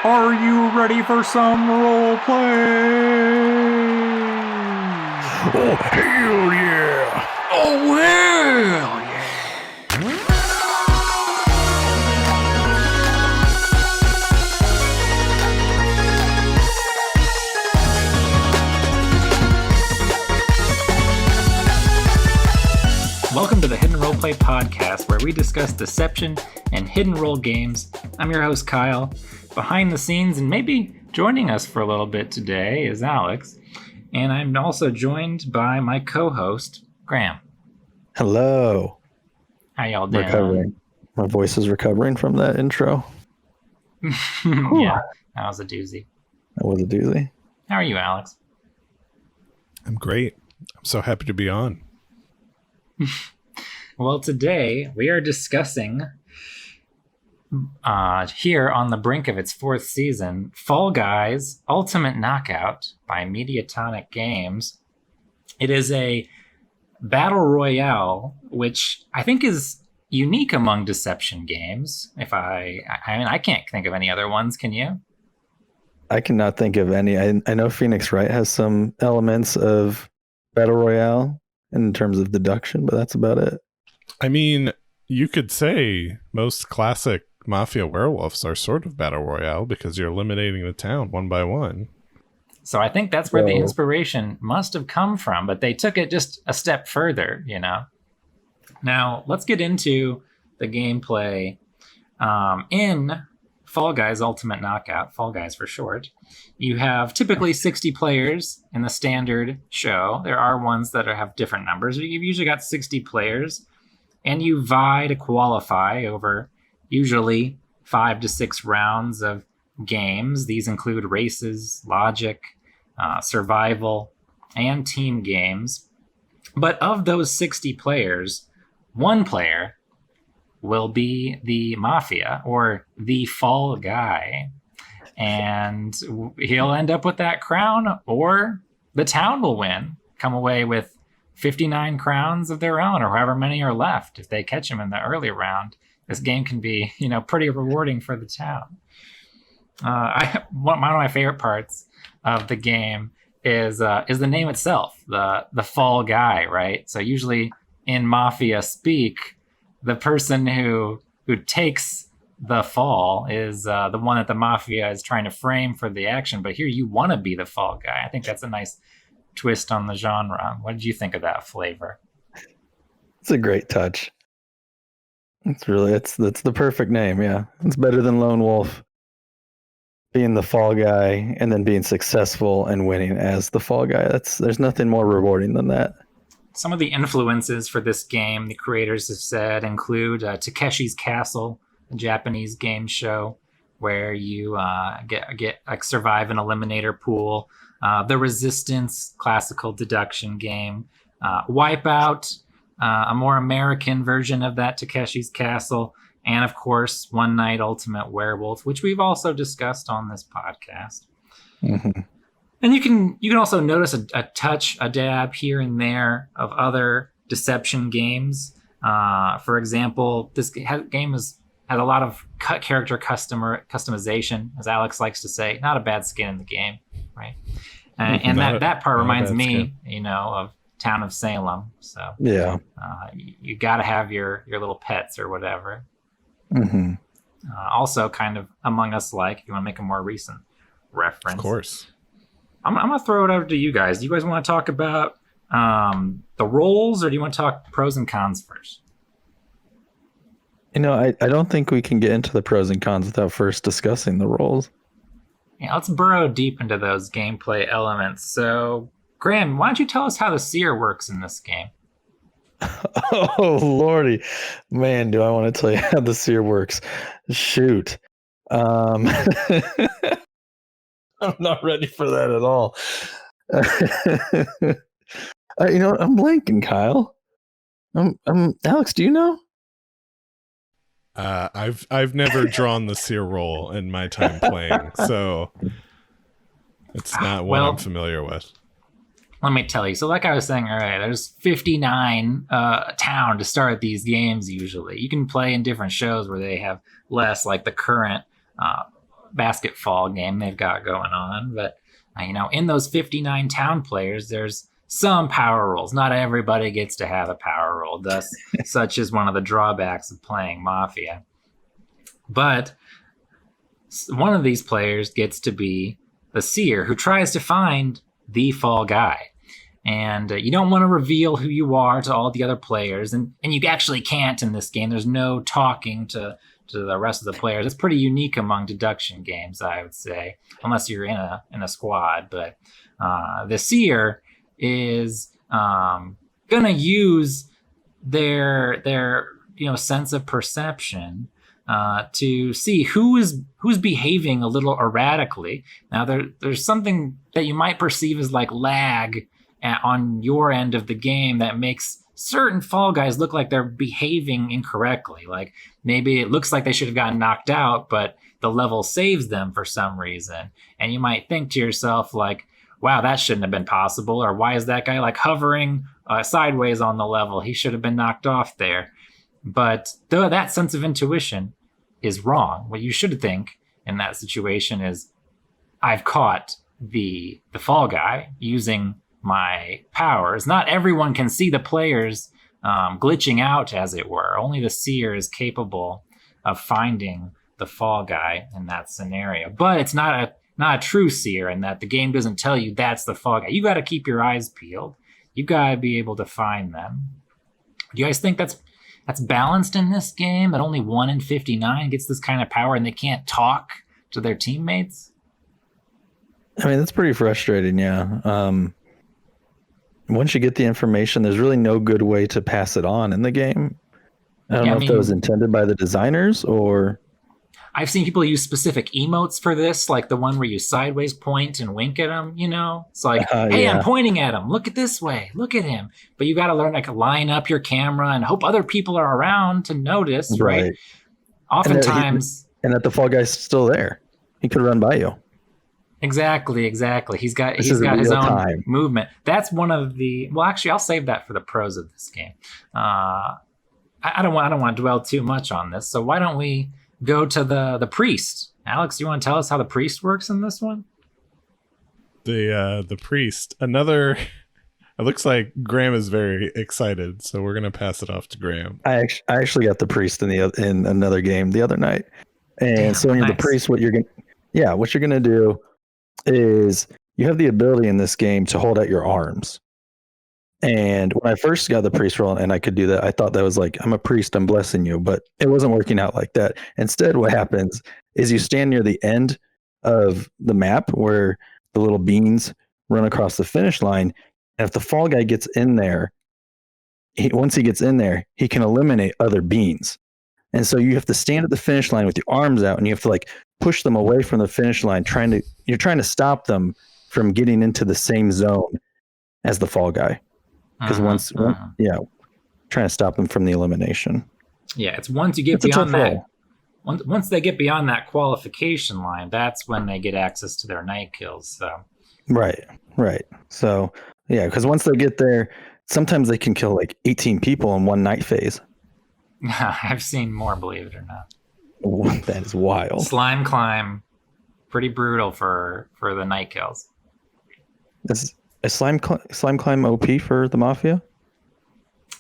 Are you ready for some role play? Oh, hell yeah! Oh, hell yeah! Welcome to the Hidden Roleplay Podcast, where we discuss deception and hidden role games. I'm your host, Kyle. Behind the scenes and maybe joining us for a little bit today is Alex. And I'm also joined by my co-host, Graham. Hello. How y'all doing? Recovering. My voice is recovering from that intro. Yeah, that was a doozy. That was a doozy. How are you, Alex? I'm great. I'm so happy to be on. Well, today we are discussing here on the brink of its fourth season, Fall Guys Ultimate Knockout by Mediatonic Games. It is a battle royale, which I think is unique among deception games. I can't think of any other ones. Can you? I cannot think of any. I know Phoenix Wright has some elements of battle royale in terms of deduction, but that's about it. I mean, you could say most classic Mafia werewolves are sort of battle royale because you're eliminating the town one by one. So I think that's where the inspiration must have come from, but they took it just a step further, you know. Now, let's get into the gameplay. In Fall Guys Ultimate Knockout, Fall Guys for short, you have typically 60 players in the standard show. There are ones that have different numbers, but you've usually got 60 players, and you vie to qualify over usually 5 to 6 rounds of games. These include races, logic, survival, and team games. But of those 60 players, one player will be the Mafia or the Fall Guy. And he'll end up with that crown, or the town will win, come away with 59 crowns of their own, or however many are left. If they catch him in the early round, this game can be, pretty rewarding for the town. One of my favorite parts of the game is the name itself, the Fall Guy, right? So usually in Mafia speak, the person who takes the fall is the one that the Mafia is trying to frame for the action. But here you want to be the Fall Guy. I think that's a nice twist on the genre. What did you think of that flavor? It's a great touch. That's the perfect name. Yeah, it's better than Lone Wolf. Being the Fall Guy and then being successful and winning as the Fall Guy. There's nothing more rewarding than that. Some of the influences for this game, the creators have said, include Takeshi's Castle, a Japanese game show where you get like survive an eliminator pool. The Resistance classical deduction game. Wipeout, a more American version of that Takeshi's Castle. And of course, One Night Ultimate Werewolf, which we've also discussed on this podcast. Mm-hmm. And you can also notice a dab here and there of other deception games. For example, this game has a lot of character customization, as Alex likes to say. Not a bad skin in the game, right? And that part reminds me, of Town of Salem. So yeah, you got to have your little pets or whatever. Mm-hmm. Also, kind of Among Us like, if you want to make a more recent reference. Of course. I'm going to throw it over to you guys. Do you guys want to talk about the roles, or do you want to talk pros and cons first? I don't think we can get into the pros and cons without first discussing the roles. Yeah, let's burrow deep into those gameplay elements. So, Graham, why don't you tell us how the seer works in this game? Oh, Lordy. Man, do I want to tell you how the seer works. Shoot. I'm not ready for that at all. I'm blanking, Kyle. Alex, do you know? I've never drawn the seer role in my time playing, so it's not what I'm familiar with. Let me tell you. So like I was saying earlier, there's 59 town to start these games usually. You can play in different shows where they have less, like the current basketball game they've got going on. But in those 59 town players, there's some power roles. Not everybody gets to have a power role. Thus, such is one of the drawbacks of playing Mafia. But one of these players gets to be the seer who tries to find the fall guy. And you don't want to reveal who you are to all the other players. And you actually can't in this game. There's no talking to the rest of the players. It's pretty unique among deduction games, I would say, unless you're in a squad. But the seer is going to use their sense of perception to see who's behaving a little erratically. Now, there's something that you might perceive as like lag on your end of the game that makes certain fall guys look like they're behaving incorrectly. Like maybe it looks like they should have gotten knocked out, but the level saves them for some reason. And you might think to yourself like, wow, that shouldn't have been possible. Or why is that guy like hovering sideways on the level? He should have been knocked off there. But though that sense of intuition is wrong, what you should think in that situation is I've caught the fall guy using my powers. Not everyone can see the players glitching out, as it were. Only the seer is capable of finding the fall guy in that scenario. But it's not a true seer in that the game doesn't tell you that's the fall guy. You got to keep your eyes peeled. You got to be able to find them. Do you guys think that's balanced in this game, that only 1 in 59 gets this kind of power and they can't talk to their teammates? I mean, that's pretty frustrating, yeah. Once you get the information, there's really no good way to pass it on in the game. I don't know if that was intended by the designers or... I've seen people use specific emotes for this, like the one where you sideways point and wink at them, It's like, hey, yeah. I'm pointing at him. Look at this way. Look at him. But you got to learn to line up your camera and hope other people are around to notice, right? Oftentimes... And that the fall guy's still there. He could run by you. Exactly. He's got his own movement. That's one of the... Well, actually, I'll save that for the pros of this game. I don't want to dwell too much on this. So why don't we go to the priest? Alex, you want to tell us how the priest works in this one? The priest. Another... It looks like Graham is very excited, so we're gonna pass it off to Graham. I actually got the priest in another game the other night, and so when you're the priest, what you're gonna do is you have the ability in this game to hold out your arms. And when I first got the priest role and I could do that, I thought that was like, I'm a priest, I'm blessing you, but it wasn't working out like that. Instead, what happens is you stand near the end of the map where the little beans run across the finish line. And if the fall guy gets in there, once he gets in there, he can eliminate other beans. And so you have to stand at the finish line with your arms out and you have to like push them away from the finish line, you're trying to stop them from getting into the same zone as the fall guy. Because trying to stop them from the elimination. Yeah, it's once you get beyond that. Once they get beyond that qualification line, that's when they get access to their night kills. So. Right. So yeah, because once they get there, sometimes they can kill like 18 people in one night phase. I've seen more, believe it or not. That is wild. Slime climb, pretty brutal for the night kills. Is slime climb OP for the Mafia?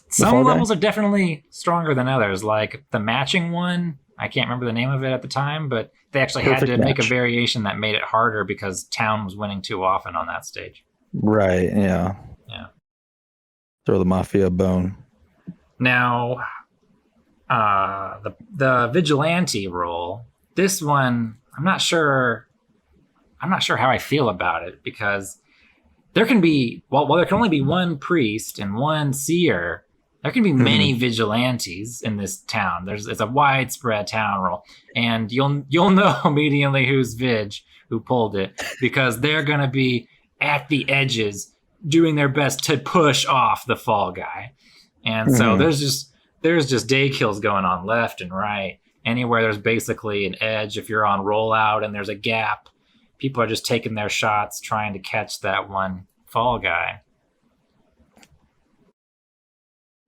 Some levels are definitely stronger than others. Like the matching one, I can't remember the name of it at the time, but they actually had to make a variation that made it harder because Town was winning too often on that stage. Right, yeah. Throw the Mafia a bone. Now, the vigilante role, this one, I'm not sure how I feel about it, because there can be, while there can only be one priest and one seer, there can be many vigilantes in this town. It's a widespread town role, and you'll know immediately who's Vig, who pulled it, because they're gonna be at the edges doing their best to push off the fall guy. And so there's just day kills going on left and right. Anywhere there's basically an edge, if you're on rollout and there's a gap, people are just taking their shots trying to catch that one fall guy.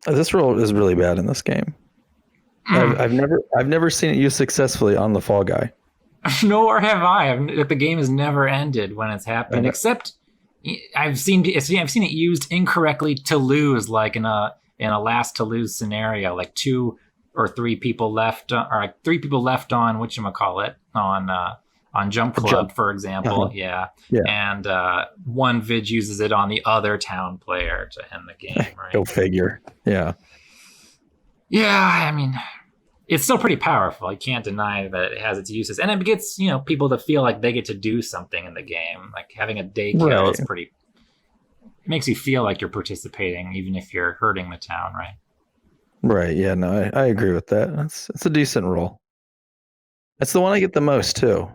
This role is really bad in this game. I've never seen it used successfully on the fall guy. Nor have I. The game has never ended when it's happened, except I've seen it used incorrectly to lose, like in a last to lose scenario, like 2 or 3 people left, or like 3 people left on whatchamacallit, on Jump Club, for example. Yeah. And one vid uses it on the other town player to end the game, right? Go figure. Yeah. Yeah, I mean, it's still pretty powerful. You can't deny that it has its uses, and it gets people to feel like they get to do something in the game. Like having a day kill is pretty. It makes you feel like you're participating, even if you're hurting the town, right? Right. Yeah. No, I agree with that. It's a decent role. It's the one I get the most too.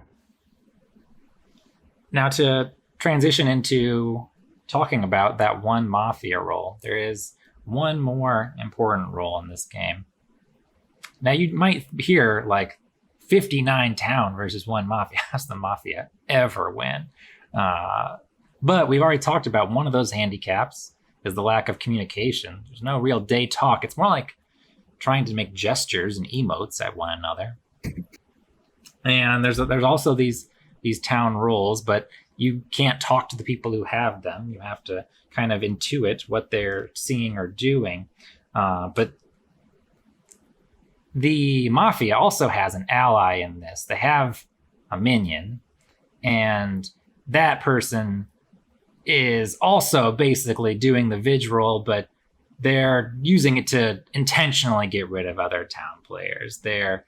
Now to transition into talking about that one mafia role, there is one more important role in this game. Now you might hear like 59 town versus 1 mafia. How's the mafia ever win? But we've already talked about one of those handicaps is the lack of communication. There's no real day talk. It's more like trying to make gestures and emotes at one another. And there's also these town rules, but you can't talk to the people who have them. You have to kind of intuit what they're seeing or doing. But the mafia also has an ally in this. They have a minion, and that person is also basically doing the vid roll, but they're using it to intentionally get rid of other town players. They're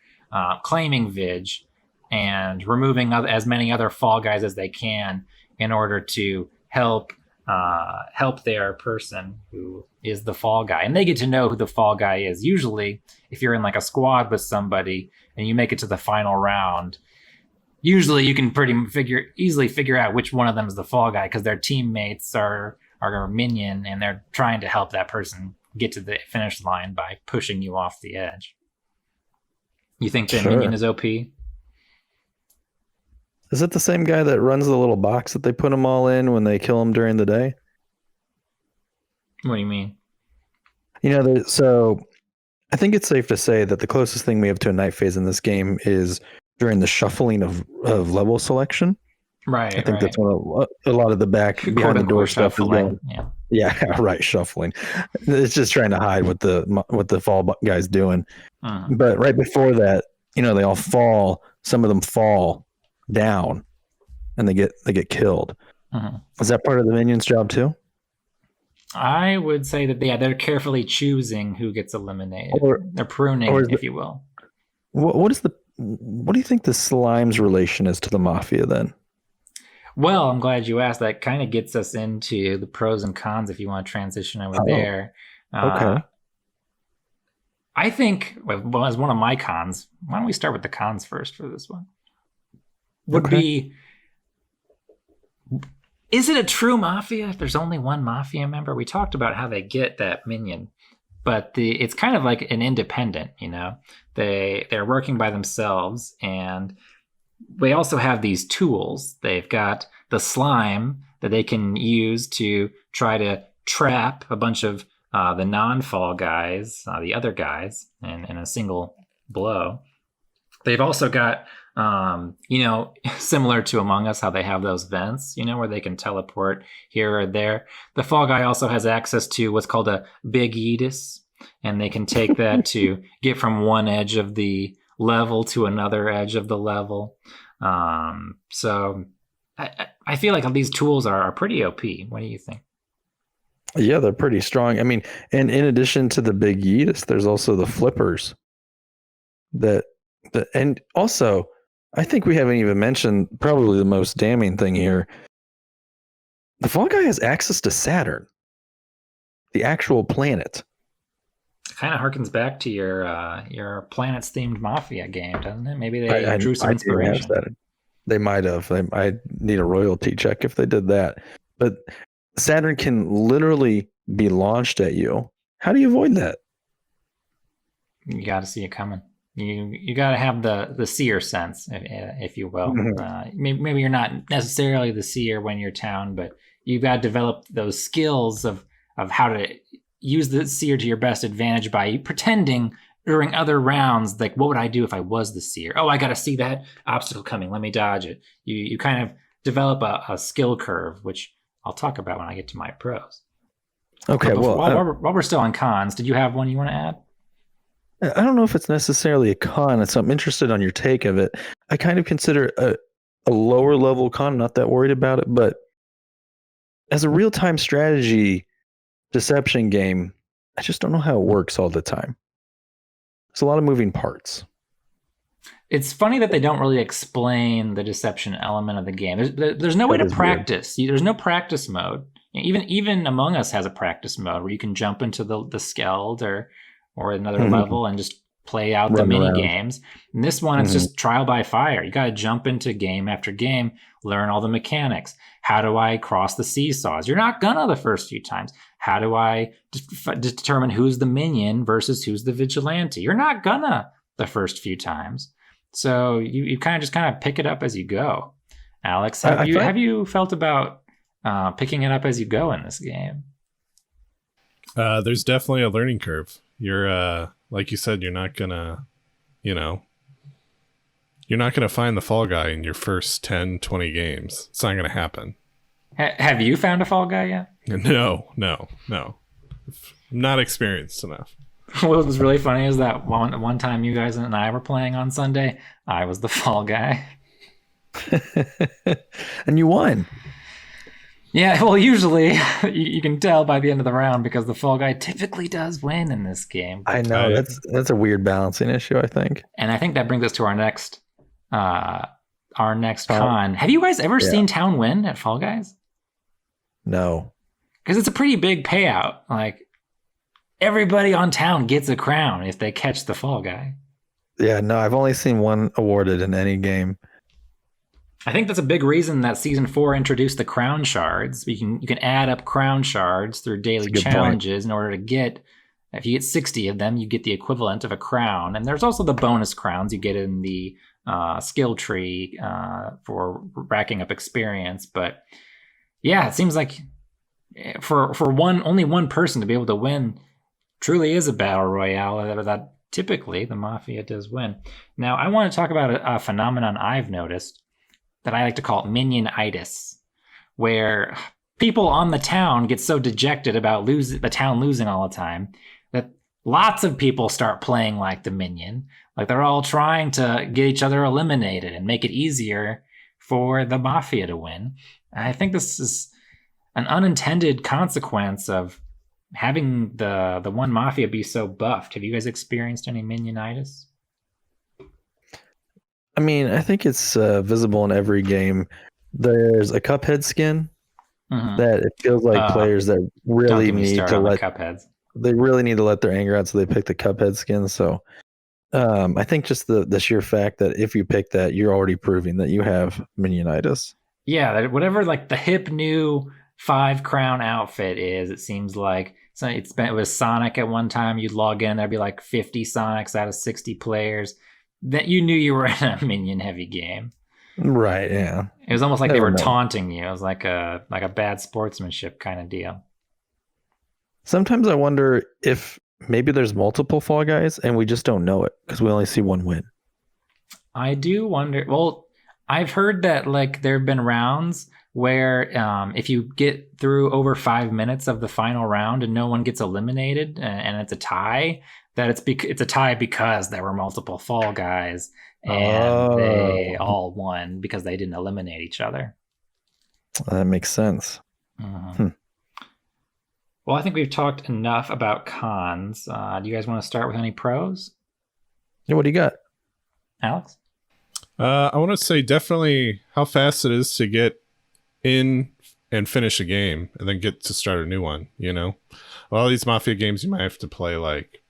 claiming Vig and removing as many other fall guys as they can in order to help their person who is the fall guy. And they get to know who the fall guy is. Usually, if you're in like a squad with somebody and you make it to the final round, usually you can easily figure out which one of them is the fall guy because their teammates are a minion and they're trying to help that person get to the finish line by pushing you off the edge. You think the minion is OP? Is it the same guy that runs the little box that they put them all in when they kill them during the day? What do you mean? So I think it's safe to say that the closest thing we have to a night phase in this game is during the shuffling of level selection. Right. I think that's when a lot of the back behind the door stuff is going. Yeah, right. Shuffling. It's just trying to hide what the fall guy's doing. But right before that, they all fall. Some of them fall down, and they get killed. Is that part of the minion's job too? I would say that they're carefully choosing who gets eliminated. They're pruning, if you will. What do you think the slime's relation is to the mafia then? Well, I'm glad you asked. That kind of gets us into the pros and cons if you want to transition over there. Okay. I think, well, as one of my cons, why don't we start with the cons first for this one? Would be, is it a true mafia if there's only one mafia member? We talked about how they get that minion, but it's kind of like an independent, they're working by themselves, and they also have these tools. They've got the slime that they can use to try to trap a bunch of the non-fall guys, the other guys, in a single blow. They've also got, similar to Among Us, how they have those vents, where they can teleport here or there. The fall guy also has access to what's called a big Yeetus, and they can take that to get from one edge of the level to another edge of the level. So I feel like these tools are pretty OP. What do you think? Yeah, they're pretty strong. I mean, and in addition to the big Yeetus, there's also the flippers. And also, I think we haven't even mentioned probably the most damning thing here. The fall guy has access to Saturn, the actual planet. Kind of harkens back to your planets themed mafia game, doesn't it? Maybe they drew some inspiration. They might have. I need a royalty check if they did that. But Saturn can literally be launched at you. How do you avoid that? You got to see it coming. You got to have the seer sense, if you will. Maybe you're not necessarily the seer when you're town, but you've got to develop those skills of how to use the seer to your best advantage by pretending during other rounds, like what would I do if I was the seer? Oh, I got to see that obstacle coming. Let me dodge it. You kind of develop a skill curve, which I'll talk about when I get to my pros. Okay, while we're still on cons, did you have one you want to add? I don't know if it's necessarily a con. So I'm interested on your take of it. I kind of consider a lower level con. I'm not that worried about it, but as a real time strategy deception game, I just don't know how it works all the time. There's a lot of moving parts. It's funny that they don't really explain the deception element of the game. There's no way to practice. There's no practice mode. Even Among Us has a practice mode where you can jump into the Skeld or another level and just play out the mini games. And this one, it's just trial by fire. You got to jump into game after game, learn all the mechanics. How do I cross the seesaws? You're not gonna the first few times. How do I determine who's the minion versus who's the vigilante? You're not gonna the first few times. So you kind of pick it up as you go. Alex, have you felt about picking it up as you go in this game? There's definitely a learning curve. You're like you said, you're not gonna find the fall guy in your first 10, 20 games. It's not gonna happen. Have you found a fall guy yet? No. I'm not experienced enough. What was really funny is that one time you guys and I were playing on Sunday, I was the fall guy. And you won. Yeah, well, usually you can tell by the end of the round because the fall guy typically does win in this game. I know, that's a weird balancing issue, I think. And I think that brings us to our next con. Have you guys ever seen Town win at Fall Guys? No. Because it's a pretty big payout. Like, everybody on Town gets a crown if they catch the fall guy. Yeah, no, I've only seen one awarded in any game. I think that's a big reason that season 4 introduced the crown shards. You can add up crown shards through daily challenges in order to get, if you get 60 of them, you get the equivalent of a crown. And there's also the bonus crowns you get in the skill tree for racking up experience. But yeah, it seems like for only one person to be able to win truly is a battle royale that typically the Mafia does win. Now, I want to talk about a phenomenon I've noticed that I like to call minionitis, where people on the town get so dejected about the town losing all the time that lots of people start playing like the minion. Like they're all trying to get each other eliminated and make it easier for the Mafia to win. And I think this is an unintended consequence of having the one Mafia be so buffed. Have you guys experienced any minionitis? I mean, I think it's visible in every game. There's a Cuphead skin that it feels like players that really need to let Cupheads. They really need to let their anger out, so they pick the Cuphead skin. So I think just the sheer fact that if you pick that, you're already proving that you have minionitis. Yeah, whatever like the hip new 5 crown outfit is, it seems like. So it was Sonic at one time. You'd log in, there'd be like 50 Sonics out of 60 players. That you knew you were in a minion heavy game. Right, yeah. It was almost like they were taunting you. It was like a bad sportsmanship kind of deal. Sometimes I wonder if maybe there's multiple Fall Guys and we just don't know it because we only see one win. I do wonder. Well, I've heard that like there have been rounds where if you get through over 5 minutes of the final round and no one gets eliminated and it's a tie, that it's a tie because there were multiple Fall Guys and they all won because they didn't eliminate each other. That makes sense. Mm-hmm. Well, I think we've talked enough about cons. Do you guys want to start with any pros? Yeah, what do you got, Alex? I want to say definitely how fast it is to get in and finish a game and then get to start a new one. You know, all these Mafia games you might have to play like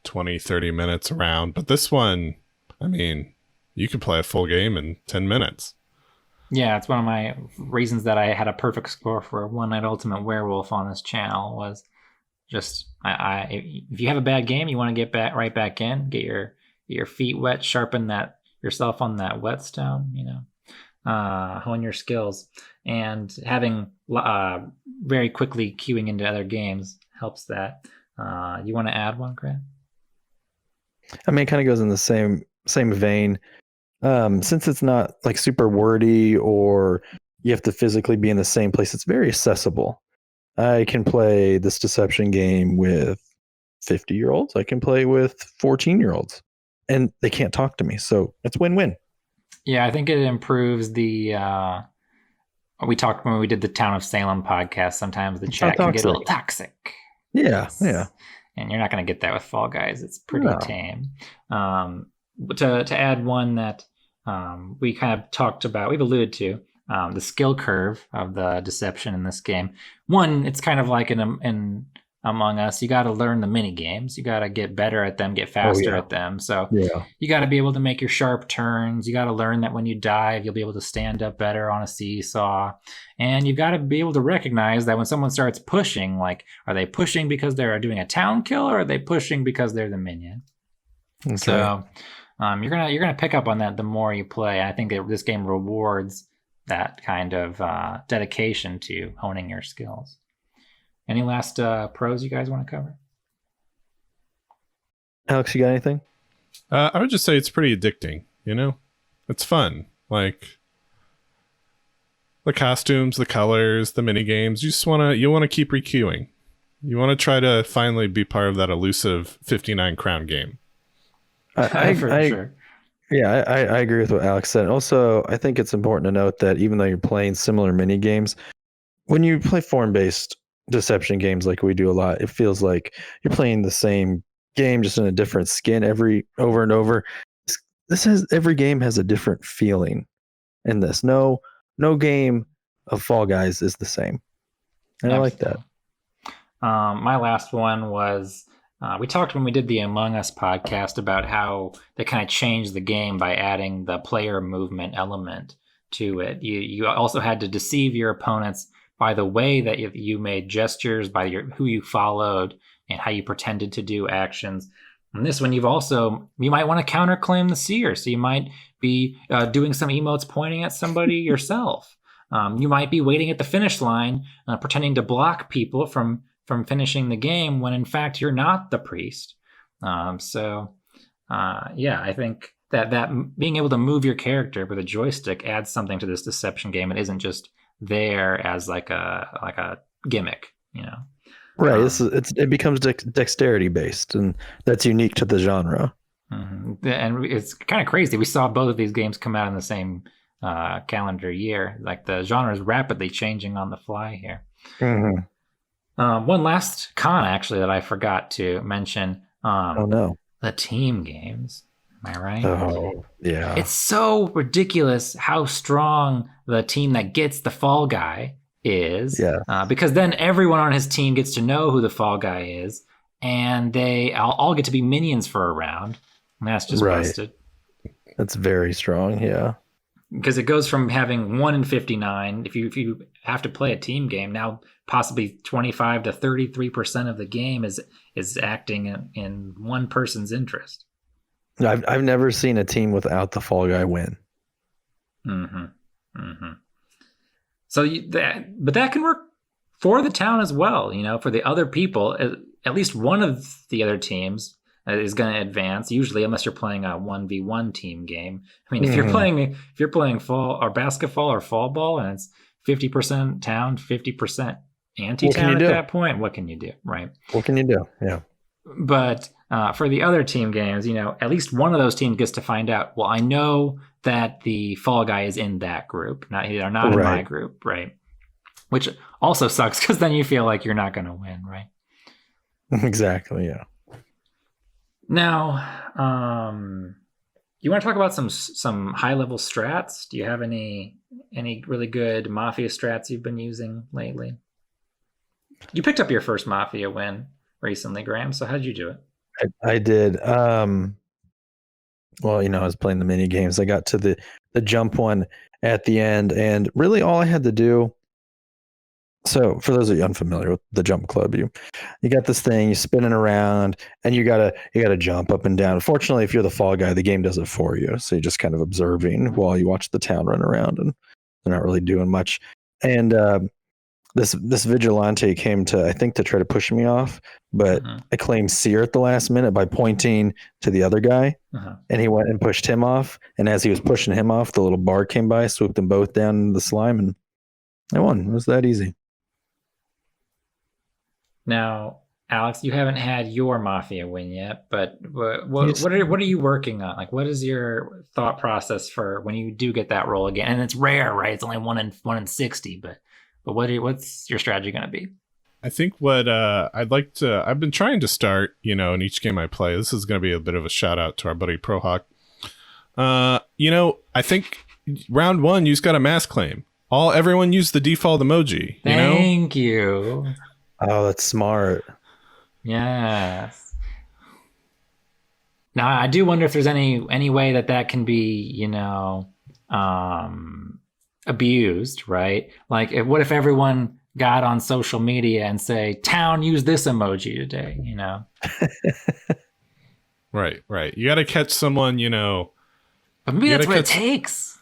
20, 30 minutes around. But this one, I mean, you could play a full game in 10 minutes. Yeah, it's one of my reasons that I had a perfect score for One Night Ultimate Werewolf on this channel was just, if you have a bad game, you want to get right back in, get your feet wet, sharpen yourself on that whetstone, hone your skills. And having very quickly queuing into other games helps that. You want to add one, Grant? I mean, it kind of goes in the same vein. Since it's not like super wordy or you have to physically be in the same place, it's very accessible. I can play this deception game with 50-year-olds. I can play with 14-year-olds, and they can't talk to me. So it's win-win. Yeah, I think it improves the. We talked when we did the Town of Salem podcast. Sometimes the chat can get a little toxic. Yeah, yeah. And you're not going to get that with Fall Guys. It's pretty tame. But to add one that we kind of talked about, we've alluded to the skill curve of the deception in this game. One, it's kind of like in Among Us. You got to learn the mini games. You got to get better at them, get faster at them. So you got to be able to make your sharp turns. You got to learn that when you dive, you'll be able to stand up better on a seesaw. And you've got to be able to recognize that when someone starts pushing, like, are they pushing because they're doing a town kill, or are they pushing because they're the minion? Okay. So you're gonna pick up on that the more you play. I think that this game rewards that kind of dedication to honing your skills. Any last pros you guys want to cover? Alex, you got anything? I would just say it's pretty addicting. You know, it's fun. Like the costumes, the colors, the mini games. You want to keep requeuing. You want to try to finally be part of that elusive 59 crown game. Sure. Yeah, I agree with what Alex said. Also, I think it's important to note that even though you're playing similar mini games, when you play form-based deception games like we do a lot, it feels like you're playing the same game just in a different skin over and over. Every game has a different feeling in this. No game of Fall Guys is the same. And I like that. My last one was we talked when we did the Among Us podcast about how they kind of changed the game by adding the player movement element to it. You also had to deceive your opponents by the way that you made gestures, by who you followed, and how you pretended to do actions. And this one, you might want to counterclaim the seer. So you might be doing some emotes pointing at somebody yourself. You might be waiting at the finish line, pretending to block people from finishing the game when in fact you're not the priest. I think that being able to move your character with a joystick adds something to this deception game. It isn't just there as like a gimmick, you know. Right. It becomes dexterity based, and that's unique to the genre. Mm-hmm. And it's kind of crazy. We saw both of these games come out in the same calendar year. Like the genre is rapidly changing on the fly here. Mm-hmm. One last con, actually, that I forgot to mention. The team games. Am I right? Oh, yeah. It's so ridiculous how strong the team that gets the Fall Guy is. Yeah. Because then everyone on his team gets to know who the Fall Guy is, and they all get to be minions for a round. And that's just busted. That's very strong, yeah. Because it goes from having 1 in 59, if you have to play a team game, now possibly 25 to 33% of the game is acting in one person's interest. I've never seen a team without the Fall Guy win. Mm-hmm. Mm-hmm. So but that can work for the town as well. You know, for the other people, at least one of the other teams is going to advance. Usually, unless you're playing a 1v1 team game. I mean, if you're playing fall or basketball or fall ball, and it's 50% town, 50% anti-town at that point, what can you do, right? What can you do? Yeah. But for the other team games, you know, at least one of those teams gets to find out, well, I know that the Fall Guy is in that group. They're not in my group, right? Which also sucks because then you feel like you're not going to win, right? Exactly, yeah. Now, you want to talk about some high-level strats? Do you have any really good Mafia strats you've been using lately? You picked up your first Mafia win recently, Graham. So how did you do it? I did. Well, you know, I was playing the mini games. I got to the jump one at the end, and really all I had to do. So for those of you unfamiliar with the Jump Club, you got this thing, you're spinning around, and you gotta jump up and down. Unfortunately, if you're the Fall Guy, the game does it for you. So you're just kind of observing while you watch the town run around, and they're not really doing much. And this vigilante came to, I think, to try to push me off, but Mhm. I claimed seer at the last minute by pointing to the other guy, Uh-huh. and he went and pushed him off. And as he was pushing him off, the little bar came by, swooped them both down into the slime, and I won. It was that easy. Now, Alex, you haven't had your Mafia win yet, but Yes. what are you working on? Like, what is your thought process for when you do get that roll again? And it's rare, right? It's only one in 60, but what's your strategy going to be? I think what I'd like to, I've been trying to start, you know, in each game I play. This is going to be a bit of a shout out to our buddy ProHawk. You know, I think round 1, you just got a mass claim. Everyone used the default emoji. You know, Thank you. Oh, that's smart. Yes. Now, I do wonder if there's any way that can be, you know, abused, right? Like, what if everyone got on social media and say, "Town, use this emoji today," you know? right. You got to catch someone, you know, But maybe You that's gotta what it catch- takes.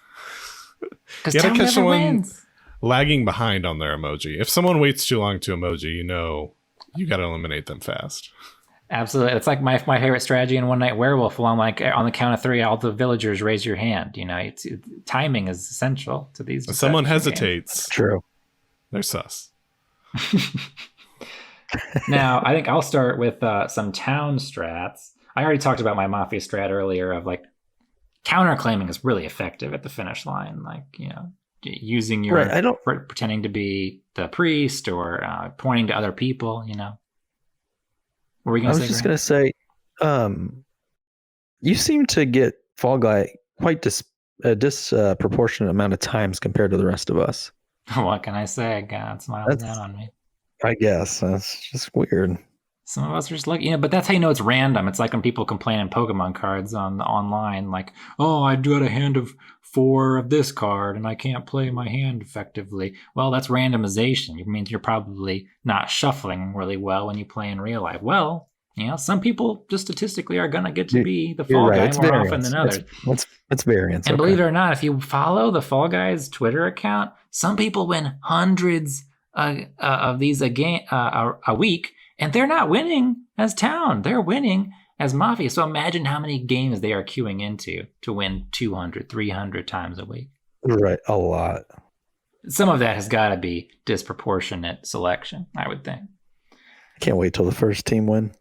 Because You gotta Town catch never someone- wins. lagging behind on their emoji. If someone waits too long to emoji, you know, you got to eliminate them fast. Absolutely. It's like my favorite strategy in One Night Werewolf. Well, I'm like, on the count of 3, all the villagers raise your hand. You know, timing is essential to these. If someone deception games. hesitates, True. they're sus. Now, I think I'll start with some town strats. I already talked about my Mafia strat earlier of like counterclaiming is really effective at the finish line. Like, you know, using your Right. I don't. pretending to be the priest or pointing to other people, you know. What were you I going was to say? just gonna say, you seem to get Fall Guy quite disproportionate amount of times compared to the rest of us. What can I say? God smiles That's- down on me. I guess that's just weird. Some of us are just lucky, you know, but that's how you know it's random. It's like when people complain in Pokemon cards online, like, "Oh, I got a hand of 4 of this card, and I can't play my hand effectively." Well, that's randomization. It means you're probably not shuffling really well when you play in real life. Well, you know, some people just statistically are gonna get to be the You're Fall right. Guy It's more variance. often than others. It's variance. And Okay. believe it or not, if you follow the Fall Guys Twitter account, some people win hundreds of these a week, and they're not winning as Town. They're winning as Mafia. So imagine how many games they are queuing into to win 200, 300 times a week. Right, a lot. Some of that has got to be disproportionate selection, I would think. I can't wait till the first team win.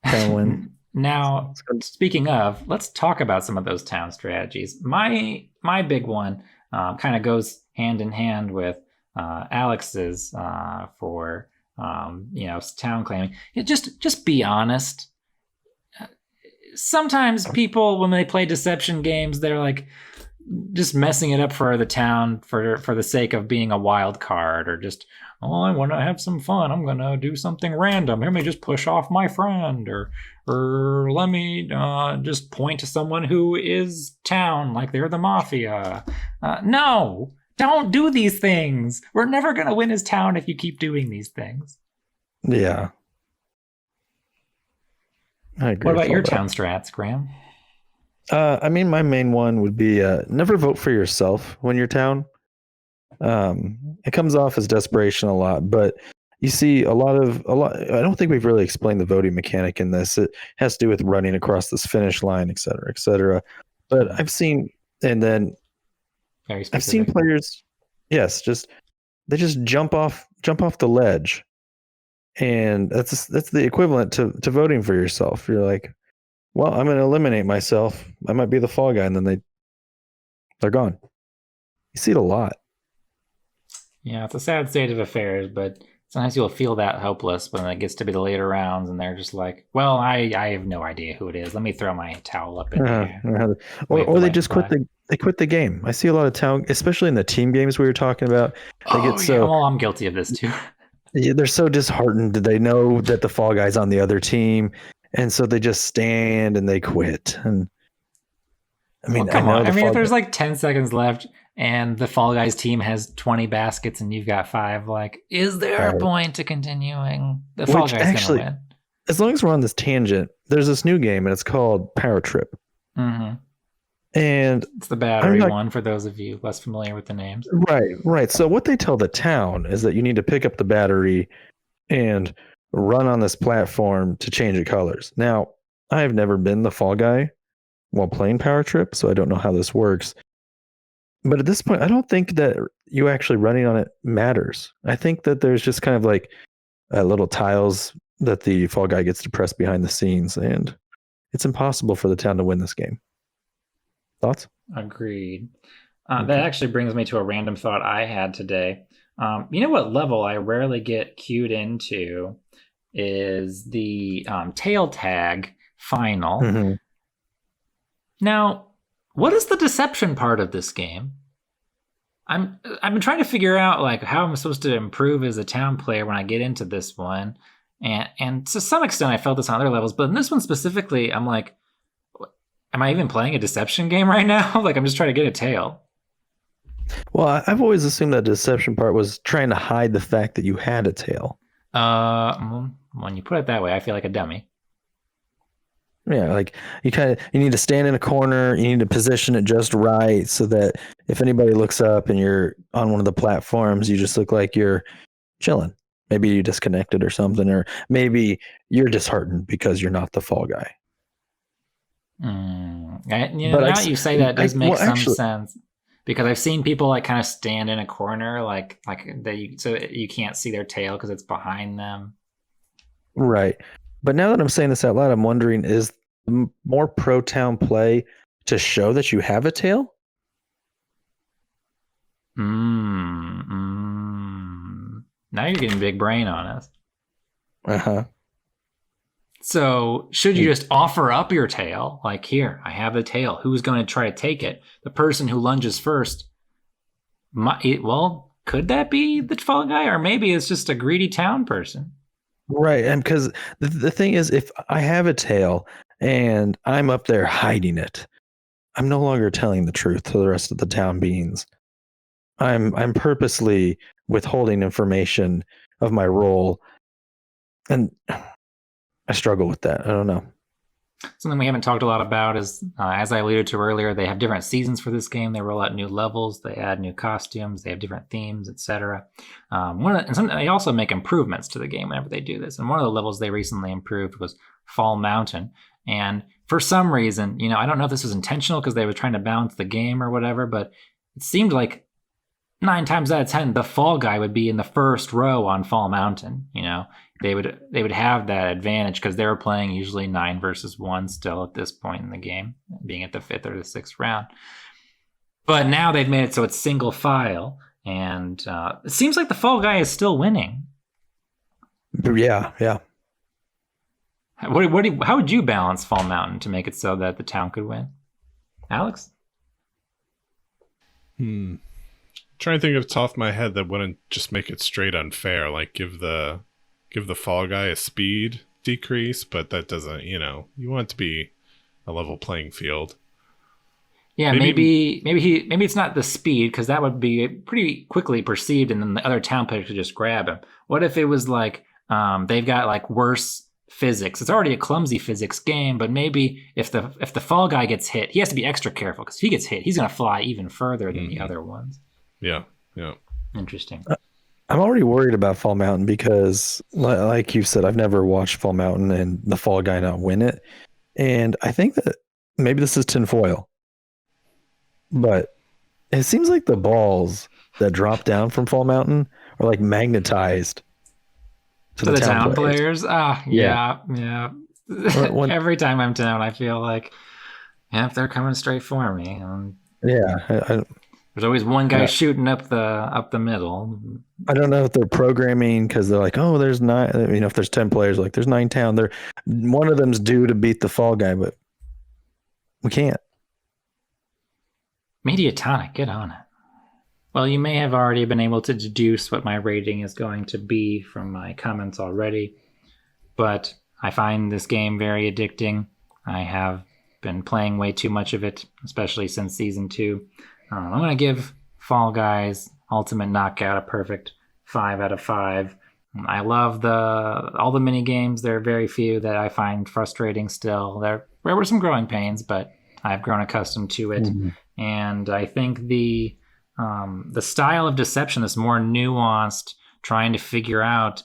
Town win. Now, speaking of, let's talk about some of those town strategies. My big one kind of goes hand in hand with Alex's for you know, town claiming. Just be honest. Sometimes people, when they play deception games, they're like just messing it up for the town for the sake of being a wild card, or just, "Oh, I want to have some fun. I'm gonna do something random. Let me just push off my friend, or let me just point to someone who is Town, like they're the Mafia." No, don't do these things. We're never gonna win as Town if you keep doing these things. Yeah. I agree. What with about your all that. town strats, Graham? I mean, my main one would be never vote for yourself when you're Town. It comes off as desperation a lot, but you see a lot. I don't think we've really explained the voting mechanic in this. It has to do with running across this finish line, et cetera, et cetera. But I've seen, and then Very I've seen specific. players, yes, they just jump off the ledge, and that's the equivalent to voting for yourself. You're like, well, I'm going to eliminate myself. I might be the Fall Guy, and then they're gone. You see it a lot. Yeah, it's a sad state of affairs, but sometimes you'll feel that hopeless when it gets to be the later rounds, and they're just like, "Well, I have no idea who it is. Let me throw my towel up in the air." Or Wait for they light just to quit fly. they quit the game. I see a lot of Town, especially in the team games we were talking about. They get so well, I'm guilty of this too. yeah, they're so disheartened. They know that the Fall Guy's on the other team, and so they just stand and they quit. And I mean, Well, come know on. the I mean, Fall if there's Guy- like 10 seconds left and the Fall Guys team has 20 baskets and you've got 5, like, is there a Right. point to continuing? The Fall Which Guys actually- gonna as long as we're on this tangent, there's this new game and it's called Power Trip. win. And It's the battery not, one for those of you less familiar with the names. right. So what they tell the town is that you need to pick up the battery and run on this platform to change the colors. Now, I have never been the fall guy while playing Power Trip, so I don't know how this works. But at this point, I don't think that you actually running on it matters. I think that there's just kind of like little tiles that the fall guy gets to press behind the scenes, and it's impossible for the town to win this game. Thoughts? Agreed. That actually brings me to a random thought I had today. You know what level I rarely get queued into is the tail tag final. Mm-hmm. Now, what is the deception part of this game? I've been trying to figure out like how I'm supposed to improve as a town player when I get into this one, and to some extent I felt this on other levels, but in this one specifically, I'm like, am I even playing a deception game right now? Like I'm just trying to get a tail. Well, I've always assumed that deception part was trying to hide the fact that you had a tail. When you put it that way, I feel like a dummy. Yeah, like you need to stand in a corner, you need to position it just right so that if anybody looks up and you're on one of the platforms, you just look like you're chilling. Maybe you disconnected or something, or maybe you're disheartened because you're not the fall guy. Now you say that does make some sense. Because I've seen people like kind of stand in a corner, like so you can't see their tail because it's behind them. Right. But now that I'm saying this out loud, I'm wondering, is more pro town play to show that you have a tail? Now you're getting big brain on us. Uh-huh. So should you just offer up your tail? Like, here, I have the tail. Who's going to try to take it? The person who lunges first. Could that be the fall guy? Or maybe it's just a greedy town person. Right. And because the thing is, if I have a tail and I'm up there hiding it, I'm no longer telling the truth to the rest of the town beings. I'm purposely withholding information of my role. And I struggle with that. I don't know. Something we haven't talked a lot about is, as I alluded to earlier, they have different seasons for this game. They roll out new levels, they add new costumes, they have different themes, etc. They also make improvements to the game whenever they do this. And one of the levels they recently improved was Fall Mountain. And for some reason, I don't know if this was intentional because they were trying to balance the game or whatever, but it seemed like 9 times out of 10, the fall guy would be in the first row on Fall Mountain. They would have that advantage because they were playing usually 9 versus 1 still at this point in the game, being at the 5th or the 6th round. But now they've made it so it's single file, and it seems like the fall guy is still winning. Yeah. How would you balance Fall Mountain to make it so that the town could win, Alex? Trying to think of the top of my head that wouldn't just make it straight unfair, like give the fall guy a speed decrease, but that doesn't, you want it to be a level playing field. Yeah, maybe it's not the speed, because that would be pretty quickly perceived, and then the other town players could just grab him. What if it was like they've got like worse physics? It's already a clumsy physics game, but maybe if the fall guy gets hit, he has to be extra careful, because if he gets hit, he's going to fly even further than the other ones. Yeah. Interesting. I'm already worried about Fall Mountain because, like you said, I've never watched Fall Mountain and the fall guy not win it. And I think that maybe this is tinfoil, but it seems like the balls that drop down from Fall Mountain are like magnetized to the town players. Yeah. Every time I'm down, I feel like, if they're coming straight for me. There's always one guy shooting up the middle. I don't know if they're programming because they're like, oh, there's 9. If there's 10 players, like there's 9 town. One of them's due to beat the fall guy, but we can't. Mediatonic, get on it. Well, you may have already been able to deduce what my rating is going to be from my comments already, but I find this game very addicting. I have been playing way too much of it, especially since Season 2. I'm going to give Fall Guys Ultimate Knockout a perfect 5 out of 5. I love all the mini games. There are very few that I find frustrating still. There were some growing pains, but I've grown accustomed to it, Mhm. and I think the style of deception that's more nuanced, trying to figure out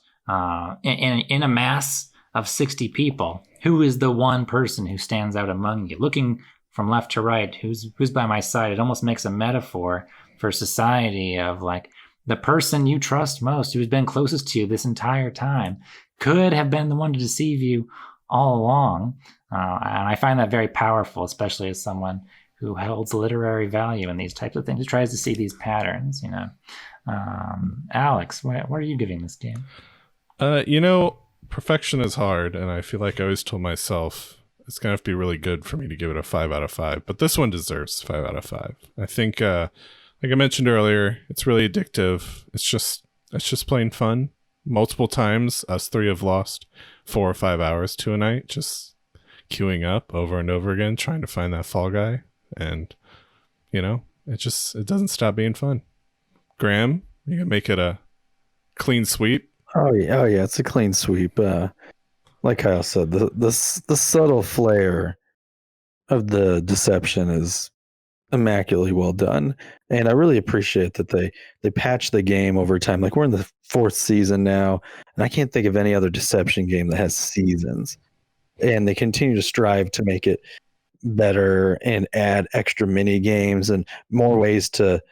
in a mass of 60 people, who is the one person who stands out among you, looking from left to right, who's by my side. It almost makes a metaphor for society of like the person you trust most, who's been closest to you this entire time, could have been the one to deceive you all along. And I find that very powerful, especially as someone who holds literary value in these types of things, who tries to see these patterns, Alex, what are you giving this game? Perfection is hard, and I feel like I always told myself it's gonna have to be really good for me to give it a 5 out of 5. But this one deserves 5 out of 5. I think, like I mentioned earlier, it's really addictive. It's just plain fun. Multiple times, us three have lost 4 or 5 hours to a night, just queuing up over and over again, trying to find that fall guy. And it doesn't stop being fun. Graham, you can make it a clean sweep. Oh yeah, it's a clean sweep. Like Kyle said, the subtle flair of the deception is immaculately well done, and I really appreciate that they patch the game over time. Like we're in the 4th season now, and I can't think of any other deception game that has seasons, and they continue to strive to make it better and add extra mini games and more ways to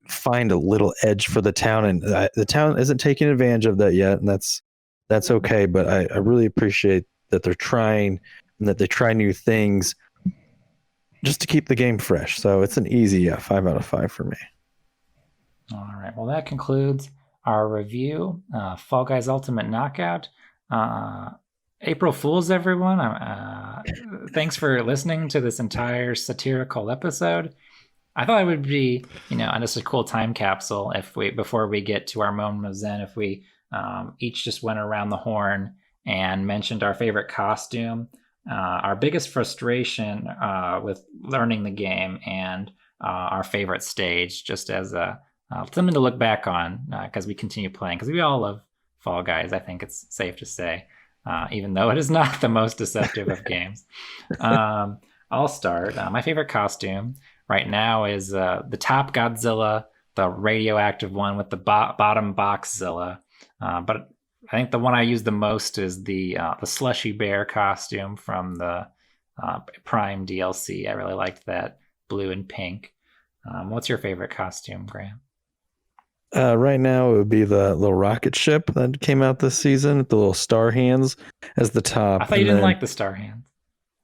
find a little edge for the town, and the town isn't taking advantage of that yet, and that's okay. But I really appreciate that they're trying and that they try new things just to keep the game fresh. So it's an easy 5 out of 5 for me. All right, well, that concludes our review. Fall Guys Ultimate Knockout. April Fools, everyone. Thanks for listening to this entire satirical episode. I thought it would be, just a cool time capsule before we get to our moment of Zen, if we each just went around the horn and mentioned our favorite costume, our biggest frustration with learning the game, and our favorite stage, just as something to look back on because we continue playing, because we all love Fall Guys. I think it's safe to say, even though it is not the most deceptive of games. I'll start. My favorite costume right now is the top Godzilla, the radioactive one with the bottom Boxzilla. But I think the one I use the most is the Slushy Bear costume from the Prime DLC. I really liked that blue and pink. What's your favorite costume, Graham? Right now, it would be the little rocket ship that came out this season with the little star hands as the top. I thought you didn't like the star hands.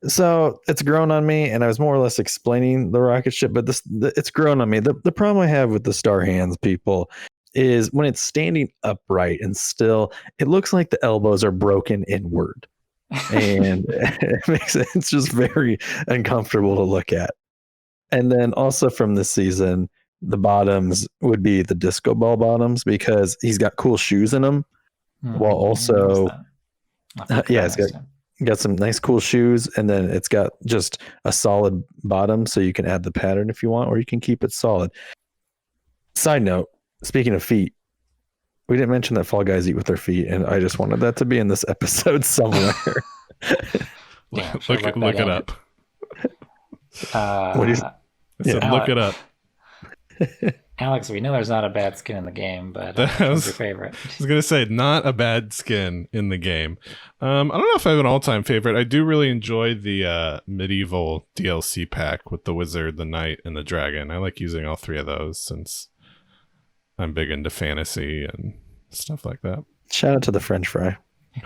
So it's grown on me, and I was more or less explaining the rocket ship, but it's grown on me. The problem I have with the star hands, people, is when it's standing upright and still, it looks like the elbows are broken inward. And it's just very uncomfortable to look at. And then also from this season, the bottoms would be the disco ball bottoms, because he's got cool shoes in them. While also, it's got some nice cool shoes, and then it's got just a solid bottom, so you can add the pattern if you want, or you can keep it solid. Side note, speaking of feet, we didn't mention that Fall Guys eat with their feet, and I just wanted that to be in this episode somewhere. Look it up. What do you said, look it up. Alex, we know there's not a bad skin in the game, but what's your favorite? I was going to say, not a bad skin in the game. I don't know if I have an all-time favorite. I do really enjoy the medieval DLC pack with the wizard, the knight, and the dragon. I like using all 3 of those since I'm big into fantasy and stuff like that. Shout out to the French fry.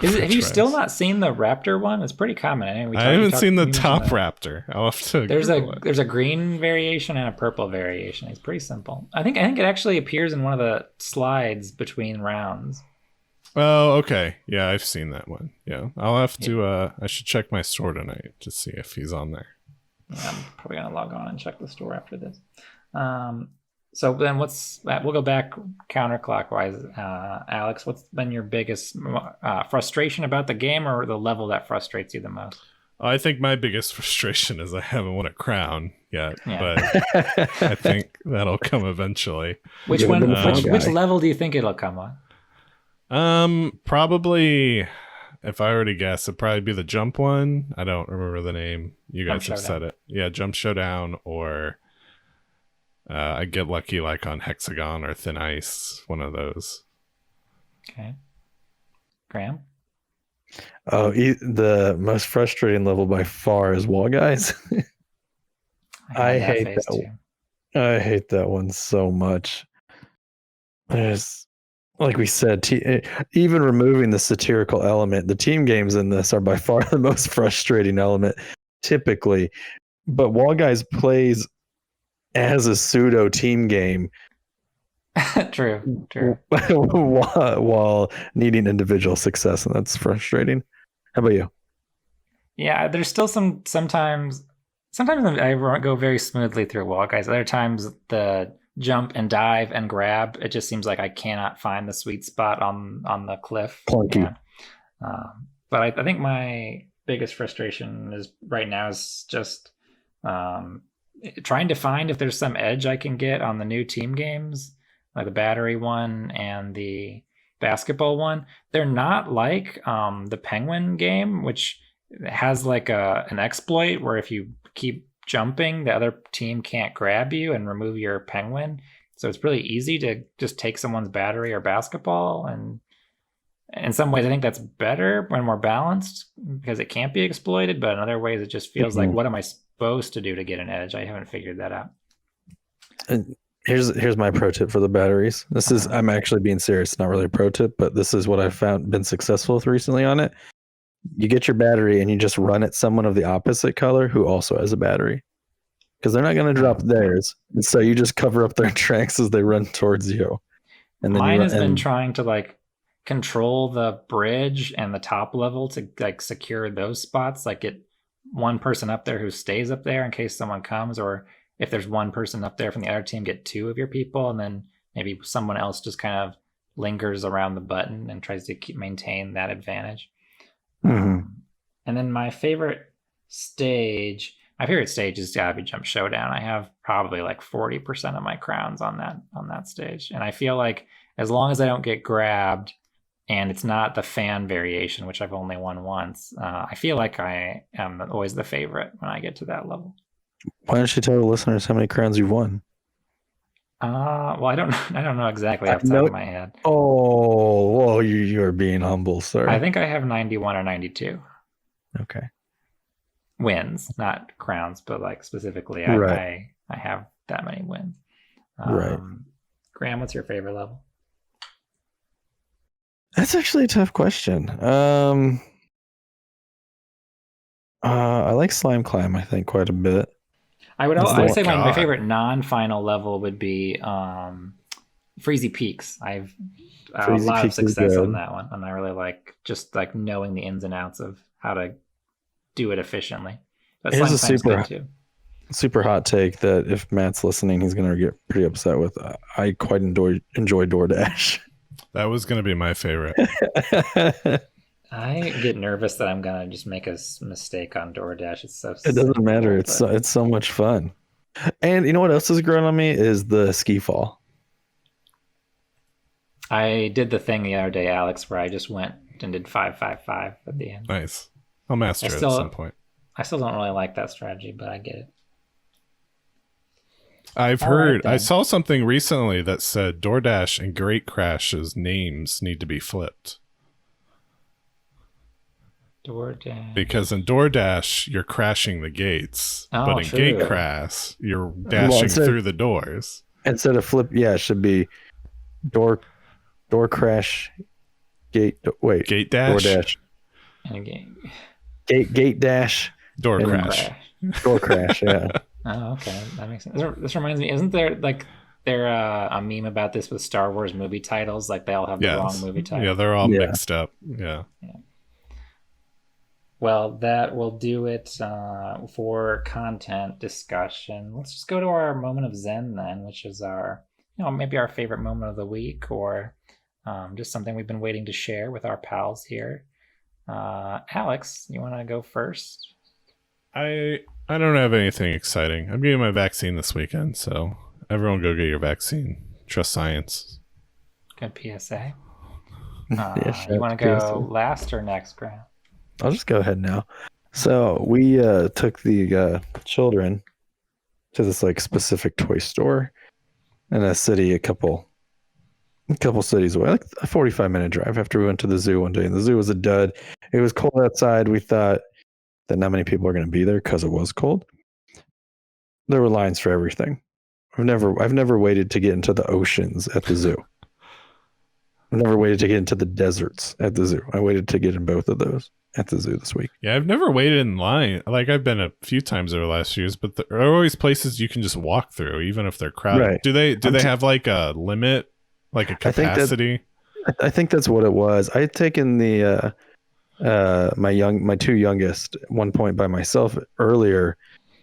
Have you still not seen the Raptor one? It's pretty common. I haven't seen the top Raptor. I'll have to. There's a green variation and a purple variation. It's pretty simple. I think it actually appears in one of the slides between rounds. Oh, okay. Yeah, I've seen that one. Yeah, I'll have to. I should check my store tonight to see if he's on there. Yeah, I'm probably gonna log on and check the store after this. So then we'll go back counterclockwise. Alex, what's been your biggest frustration about the game, or the level that frustrates you the most? I think my biggest frustration is I haven't won a crown yet, but I think that'll come eventually. Which level do you think it'll come on? Probably if I already guess, it'd probably be the jump one. I don't remember the name. You Jump guys have Showdown. said it. Yeah, Jump Showdown, or I get lucky like on Hexagon or Thin Ice, one of those. Okay. Graham? Oh, the most frustrating level by far is Wall Guys. I had hate phase that too. I hate that one so much. There's, like we said, even removing the satirical element, the team games in this are by far the most frustrating element, typically. But Wall Guys plays as a pseudo team game True. while needing individual success, and that's frustrating. How about you? Yeah, there's still sometimes I go very smoothly through Wall Guys. Other times the jump and dive and grab, it just seems like I cannot find the sweet spot on the cliff. Clunky. Yeah. But I think my biggest frustration is right now is just trying to find if there's some edge I can get on the new team games, like the battery one and the basketball one. They're not like the Penguin game, which has like an exploit where if you keep jumping, the other team can't grab you and remove your penguin. So it's really easy to just take someone's battery or basketball. And in some ways, I think that's better when more balanced because it can't be exploited. But in other ways, it just feels like, what am I supposed to do to get an edge? I haven't figured that out. And here's my pro tip for the batteries. This is, I'm actually being serious. It's not really a pro tip, but this is what I've found been successful with recently on it. You get your battery and you just run at someone of the opposite color who also has a battery, because they're not going to drop theirs. And so you just cover up their tracks as they run towards you. And then mine has been trying to like control the bridge and the top level to like secure those spots, like get one person up there who stays up there in case someone comes, or if there's one person up there from the other team, get two of your people, and then maybe someone else just kind of lingers around the button and tries to maintain that advantage. And then my favorite stage is gotta be Jump Showdown. I have probably like 40% of my crowns on that stage, and I feel like as long as I don't get grabbed and it's not the fan variation, which I've only won once, I feel like I am always the favorite when I get to that level. Why don't you tell the listeners how many crowns you've won? Well, I don't know exactly off the top of my head. Oh, well, you are being humble, sir. I think I have 91 or 92. Okay. Wins, not crowns, but like specifically, Right. I have that many wins. Right. Graham, what's your favorite level? That's actually a tough question. I like Slime Climb, I think, quite a bit. I would say my favorite non-final level would be Freezy Peaks. I've a lot of success on that one, and I really like just like knowing the ins and outs of how to do it efficiently. But here's a super hot take that if Matt's listening, he's going to get pretty upset with. I quite enjoy DoorDash. That was going to be my favorite. I get nervous that I'm gonna just make a mistake on DoorDash. It's so it doesn't matter. It's so much fun. And you know what else has grown on me is the ski fall. I did the thing the other day, Alex, where I just went and did 5-5-5 at the end. Nice. I'll master it at some point. I still don't really like that strategy, but I get it. I've heard. I saw something recently that said DoorDash and Great Crash's names need to be flipped. DoorDash. Because in DoorDash, you're crashing the gates, but in Gate Crash, you're dashing through the doors. Instead of flip, it should be door crash, gate dash, DoorDash, gate dash, door crash. Door crash. Yeah. Oh, okay, that makes sense. This reminds me. Isn't there a meme about this with Star Wars movie titles? Like they all have the wrong movie title. Yeah, they're all mixed up. Yeah. Well, that will do it for content discussion. Let's just go to our moment of Zen then, which is our, maybe our favorite moment of the week, or just something we've been waiting to share with our pals here. Alex, you want to go first? I don't have anything exciting. I'm getting my vaccine this weekend, so everyone go get your vaccine. Trust science. Good PSA. shout You out want to to go PS2. last or next, Grant? I'll just go ahead now. So we took the children to this like specific toy store in a city, a couple cities away, like a 45-minute drive after we went to the zoo one day. And the zoo was a dud. It was cold outside. We thought that not many people were going to be there because it was cold. There were lines for everything. I've never waited to get into the oceans at the zoo. I've never waited to get into the deserts at the zoo. I waited to get in both of those at the zoo this week. Yeah, I've never waited in line. Like, I've been a few times over the last few years, but there are always places you can just walk through, even if they're crowded. Right. Do they have like a limit, like a capacity? I think that's what it was. I had taken the my two youngest at one point by myself earlier,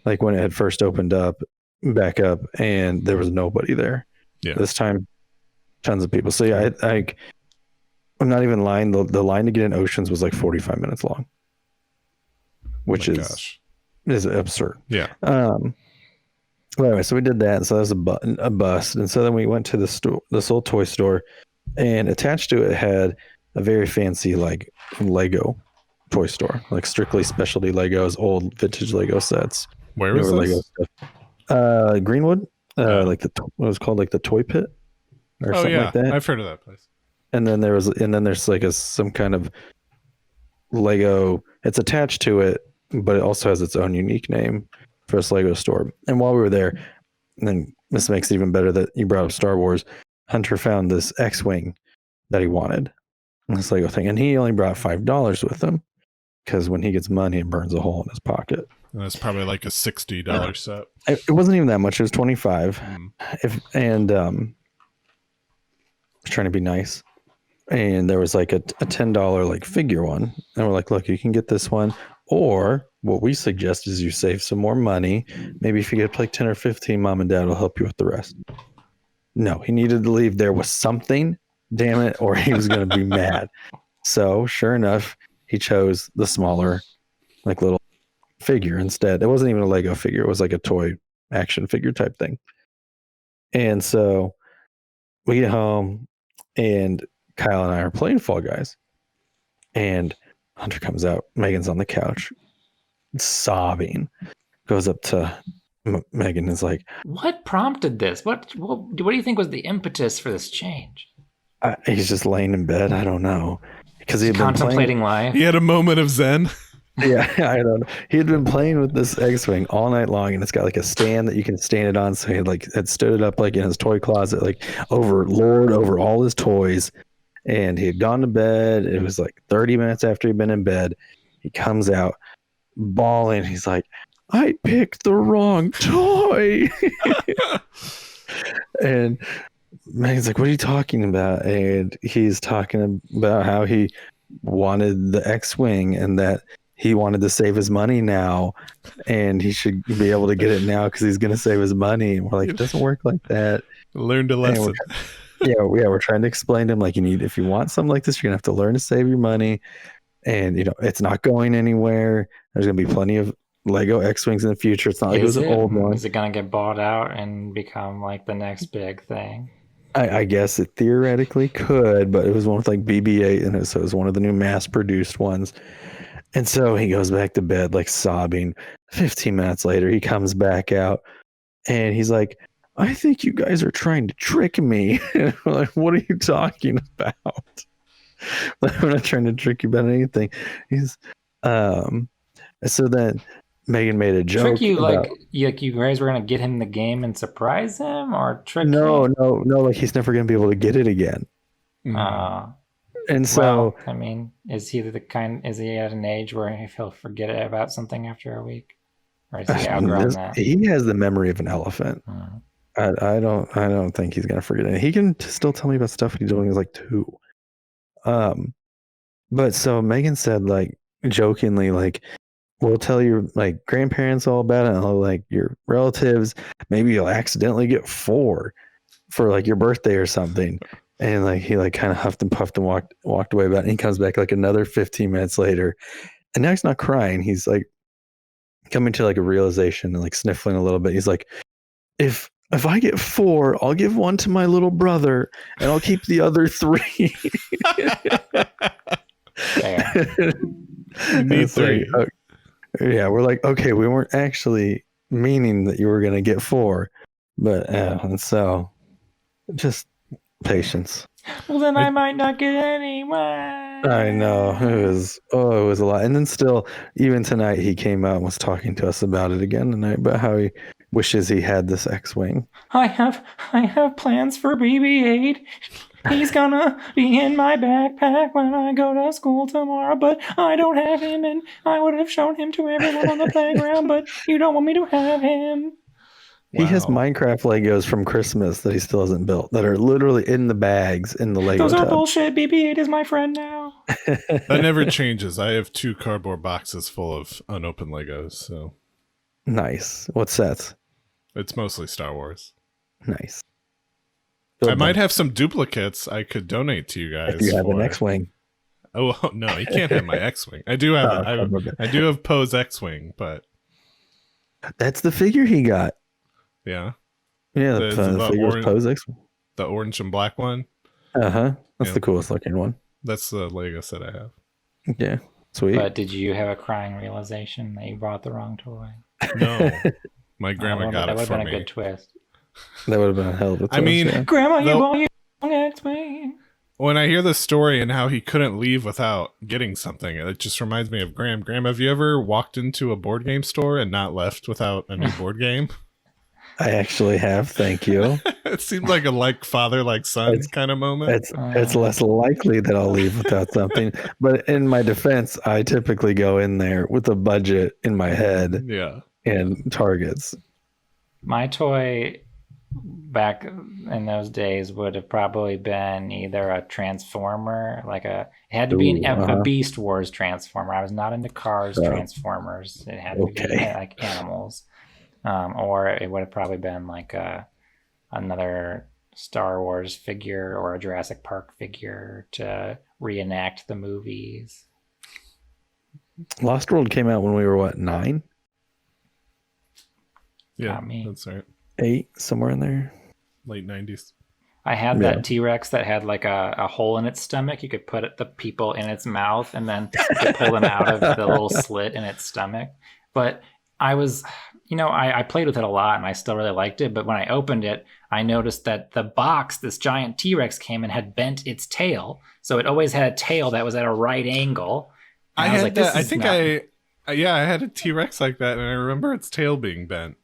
like when it had first opened up back up, and there was nobody there. Yeah. This time, tons of people. So yeah, I'm not even lying. The line to get in Oceans was like 45 minutes long, which is absurd. Yeah. Well, anyway, so we did that. So that was a bust. And so then we went to this old toy store, and attached to it had a very fancy like Lego toy store, like strictly specialty Legos, old vintage Lego sets. Where was this? Lego stuff. Greenwood, like what was called like the Toy Pit or something like that. I've heard of that place. And then there's like some kind of Lego. It's attached to it, but it also has its own unique name for this Lego store. And while we were there, and then this makes it even better that you brought up Star Wars. Hunter found this X-wing that he wanted, this Lego thing, and he only brought $5 with him because when he gets money, it burns a hole in his pocket. And that's probably like a $60 set. It wasn't even that much. It was $25. I was trying to be nice. And there was like a $10 like figure one. And we're like, look, you can get this one. Or what we suggest is you save some more money. Maybe if you get like 10 or 15, mom and dad will help you with the rest. No, he needed to leave there with something, damn it, or he was going to be mad. So sure enough, he chose the smaller, like little figure instead. It wasn't even a Lego figure. It was like a toy action figure type thing. And so we get home and Kyle and I are playing Fall Guys, and Hunter comes out. Megan's on the couch, sobbing. Goes up to Megan and is like, "What prompted this? What do you think was the impetus for this change?" He's just laying in bed. I don't know, because he had been contemplating life. He had a moment of zen. Yeah, I don't know. He had been playing with this X-wing all night long, and it's got like a stand that you can stand it on. So he had stood it up like in his toy closet, like over all his toys. And he had gone to bed. It was like 30 minutes after he'd been in bed. He comes out bawling. He's like, I picked the wrong toy. And Megan's like, what are you talking about? And he's talking about how he wanted the X-wing and that he wanted to save his money now. And he should be able to get it now because he's going to save his money. And we're like, it doesn't work like that. Learned a lesson. We're trying to explain to him, like, if you want something like this, you're gonna have to learn to save your money, and it's not going anywhere. There's gonna be plenty of Lego X-wings in the future. It's not like it was an old one. Is it gonna get bought out and become like the next big thing? I guess it theoretically could, but it was one with like BB-8 in it, so it was one of the new mass-produced ones. And so he goes back to bed like sobbing. 15 minutes later, he comes back out, and he's like, I think you guys are trying to trick me. Like, what are you talking about? We're not trying to trick you about anything. He's so then Megan made a joke. Trick you about, like you guys were gonna get him the game and surprise him, or trick no, him? No, like he's never gonna be able to get it again. And so I mean, is he at an age where he'll forget about something after a week? Or is he outgrown that? He has the memory of an elephant. I don't think he's gonna forget it. He can still tell me about stuff he did when he was like 2. But so Megan said, like, jokingly, like, we'll tell your like grandparents all about it, and like your relatives. Maybe you'll accidentally get 4 for like your birthday or something. And like he like kind of huffed and puffed and walked away about it. And he comes back like another 15 minutes later, and now he's not crying. He's like coming to like a realization and like sniffling a little bit. He's like, if if I get 4, I'll give one to my little brother, and I'll keep the other 3. Fair. You need It's like, 3. yeah, we're like, okay, we weren't actually meaning that you were going to get 4, but and so just patience. Well, then I might not get anyone. I know it was a lot, and then still, even tonight, he came out and was talking to us about it again tonight, about how he wishes he had this X-wing. I have plans for BB-8. He's gonna be in my backpack when I go to school tomorrow, but I don't have him, and I would have shown him to everyone on the playground, but you don't want me to have him. He has Wow. Minecraft Legos from Christmas that he still hasn't built that are literally in the bags in the Lego Those are tub. bullshit. BB-8 is my friend now. That never changes. I have 2 cardboard boxes full of unopened Legos, so Nice. What sets? it's mostly Star Wars. Nice. I might have some duplicates I could donate to you guys. If you have an for- X-wing. Oh no, you can't have my X-wing. I do have I do have Poe's X-wing, but That's the figure he got. yeah, Yeah, The- the the figure was orange- Poe's X-wing. the orange and black one. That's Yeah. the coolest looking one. That's the Lego set I have. Yeah, sweet. But did you have a crying realization that you bought the wrong toy? No, my grandma got that it would for have been a me. good twist. That would have been a hell of a twist. I mean, yeah. Grandma, you Though- bought your wrong X-Wing. When I hear the story and how he couldn't leave without getting something, it just reminds me of Graham. Graham, have you ever walked into a board game store and not left without a new board game? I actually have. Thank you. It seems like a like father, like son It's- kind of moment. It's less likely that I'll leave without something. But in my defense, I typically go in there with a budget in my head Yeah. and targets. My toy back in those days would have probably been either a transformer, it had to be Ooh, a Beast Wars transformer. I was not into cars transformers. It had to be Okay. like animals. Or it would have probably been like another Star Wars figure or a Jurassic Park figure to reenact the movies. Lost World came out when we were, what, 9? Yeah, Not me. that's right. 8? Somewhere in there? Late 90s. I had Yeah. that T-Rex that had like a hole in its stomach. You could put the people in its mouth and then you could pull them out of the little slit in its stomach. But I was, I played with it a lot and I still really liked it. But when I opened it, I noticed that the box, this giant T-Rex came and had bent its tail. So it always had a tail that was at a right angle. And I was had like, that. this I is think not- I had a T-Rex like that, and I remember its tail being bent.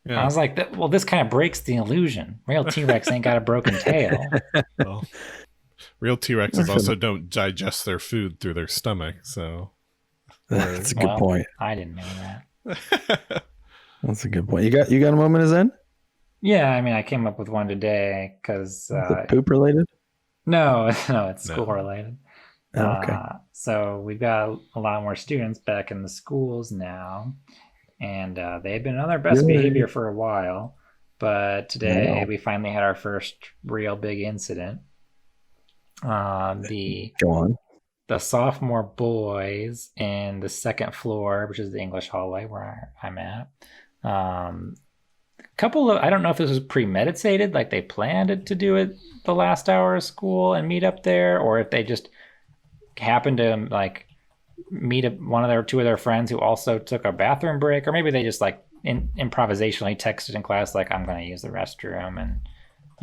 Yeah. I was like, well, this kind of breaks the illusion. Real T-Rex ain't got a broken tail. Well, real T-Rexes also don't digest their food through their stomach, so That's a good Well, point. I didn't know that. That's a good point. You got a moment of Zen? Yeah, I mean, I came up with one today because Is it poop related? no, it's school No. related. Oh, okay. So we've got a lot more students back in the schools now, and they've been on their best Yay. behavior for a while. But today Wow. we finally had our first real big incident. The Go on. sophomore boys in the second floor, which is the English hallway where I'm at. Couple of, I don't know if this was premeditated, like they planned it to do it the last hour of school and meet up there, or if they just happened to like meet up two of their friends who also took a bathroom break, or maybe they just like improvisationally texted in class like, I'm going to use the restroom, and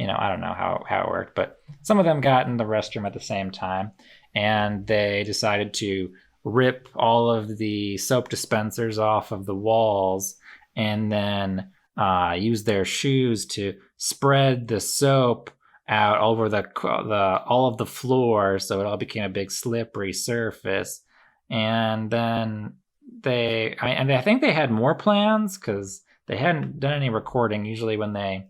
I don't know how it worked, but some of them got in the restroom at the same time, and they decided to rip all of the soap dispensers off of the walls and then use their shoes to spread the soap out over the all of the floor, so it all became a big slippery surface. And then I think they had more plans because they hadn't done any recording. Usually when they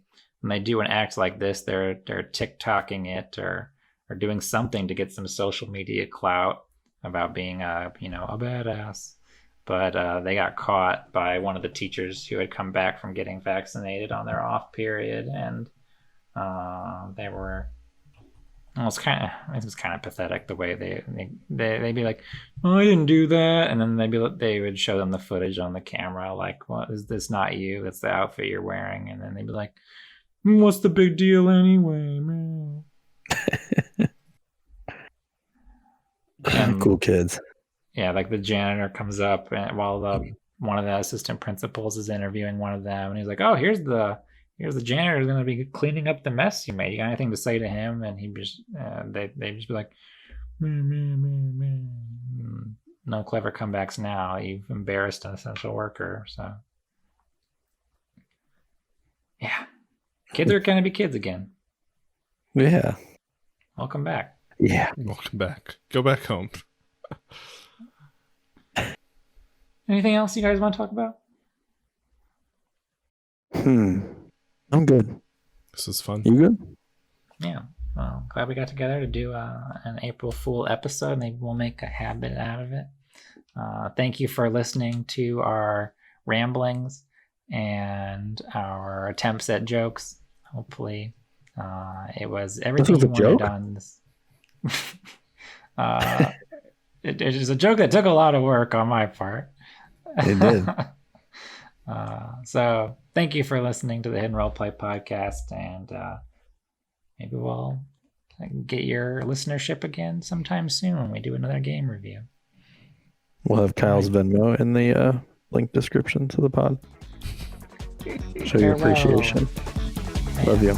do an act like this, they're TikToking it or doing something to get some social media clout about being a badass. But they got caught by one of the teachers who had come back from getting vaccinated on their off period, and they were. It was kind of pathetic the way they'd be like, "Oh, I didn't do that," and then they would show them the footage on the camera, like, "Well, is this not you? That's the outfit you're wearing," and then they'd be like, What's the big deal anyway, man? And, Cool kids. yeah, like the janitor comes up and while one of the assistant principals is interviewing one of them, and he's like, "Oh, here's the janitor who's going to be cleaning up the mess you made. You got anything to say to him?" And he just they just be like, no clever comebacks now. You've embarrassed an essential worker. So yeah, kids are going to be kids again. Yeah. Welcome back. Yeah. Welcome back. Go back home. Anything else you guys want to talk about? I'm good. This is fun. You good? Yeah. Well, glad we got together to do an April Fool episode. Maybe we'll make a habit out of it. Thank you for listening to our ramblings and our attempts at jokes. Hopefully, it was everything you wanted on this. It is a joke that took a lot of work on my part. It did. So thank you for listening to the Hidden Roleplay podcast, and maybe we'll get your listenership again sometime soon when we do another game review. We'll have Kyle's Venmo in the link description to the pod. Show your appreciation. Love you.